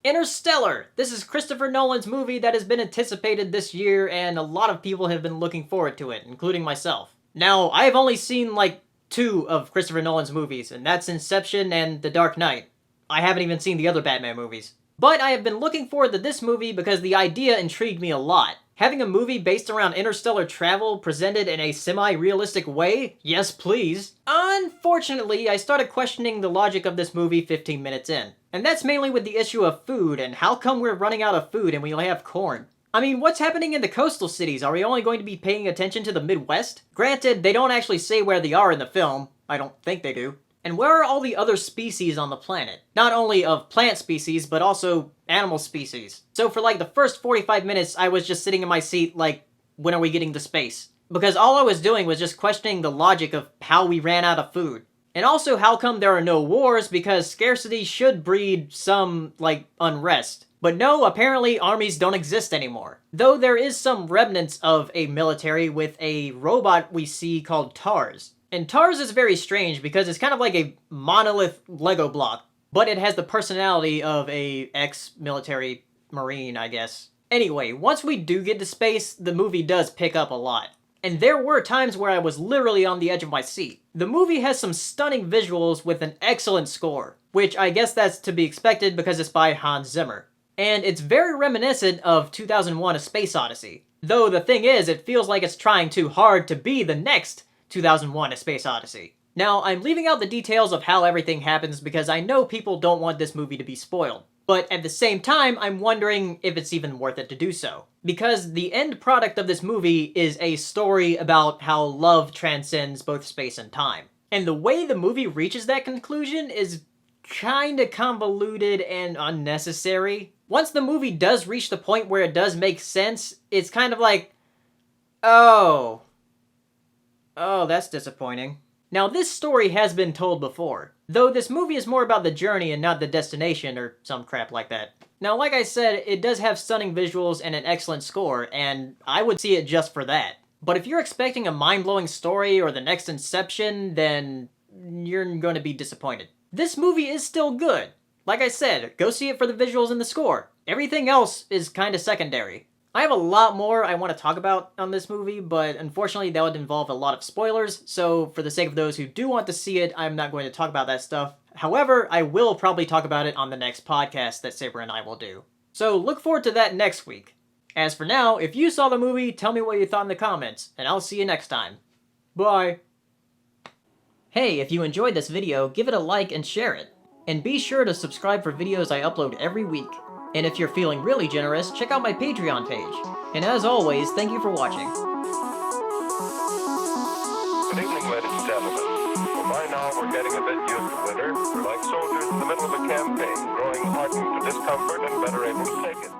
Interstellar! This is Christopher Nolan's movie that has been anticipated this year, and a lot of people have been looking forward to it, including myself. Now, I have only seen like 2 of Christopher Nolan's movies, and that's Inception and The Dark Knight. I haven't even seen the other Batman movies. But I have been looking forward to this movie because the idea intrigued me a lot. Having a movie based around interstellar travel presented in a semi-realistic way? Yes, please. Unfortunately, I started questioning the logic of this movie 15 minutes in. And that's mainly with the issue of food, and how come we're running out of food and we only have corn? I mean, what's happening in the coastal cities? Are we only going to be paying attention to the Midwest? Granted, they don't actually say where they are in the film. I don't think they do. And where are all the other species on the planet? Not only of plant species, but also animal species. So for like the first 45 minutes, I was just sitting in my seat like, when are we getting to space? Because all I was doing was just questioning the logic of how we ran out of food. And also how come there are no wars, because scarcity should breed some, like, unrest. But no, apparently armies don't exist anymore. Though there is some remnants of a military with a robot we see called TARS. And TARS is very strange because it's kind of like a monolith Lego block, but it has the personality of a ex-military marine, I guess. Anyway, once we do get to space, the movie does pick up a lot. And there were times where I was literally on the edge of my seat. The movie has some stunning visuals with an excellent score, which I guess that's to be expected because it's by Hans Zimmer. And it's very reminiscent of 2001: A Space Odyssey. Though the thing is, it feels like it's trying too hard to be the next 2001: A Space Odyssey. Now, I'm leaving out the details of how everything happens because I know people don't want this movie to be spoiled. But at the same time, I'm wondering if it's even worth it to do so. Because the end product of this movie is a story about how love transcends both space and time. And the way the movie reaches that conclusion is kinda convoluted and unnecessary. Once the movie does reach the point where it does make sense, it's kind of like, oh, that's disappointing. Now, this story has been told before, though this movie is more about the journey and not the destination or some crap like that. Now, like I said, it does have stunning visuals and an excellent score, and I would see it just for that. But if you're expecting a mind-blowing story or the next Inception, then you're going to be disappointed. This movie is still good. Like I said, go see it for the visuals and the score. Everything else is kind of secondary. I have a lot more I want to talk about on this movie, but unfortunately that would involve a lot of spoilers, so for the sake of those who do want to see it, I'm not going to talk about that stuff. However, I will probably talk about it on the next podcast that Saber and I will do. So look forward to that next week. As for now, if you saw the movie, tell me what you thought in the comments, and I'll see you next time. Bye! Hey, if you enjoyed this video, give it a like and share it. And be sure to subscribe for videos I upload every week. And if you're feeling really generous, check out my Patreon page. And as always, thank you for watching. Good evening, ladies and gentlemen. Well, by now we're getting a bit used to winter. We're like soldiers in the middle of a campaign, growing hardened to discomfort and better able to take it.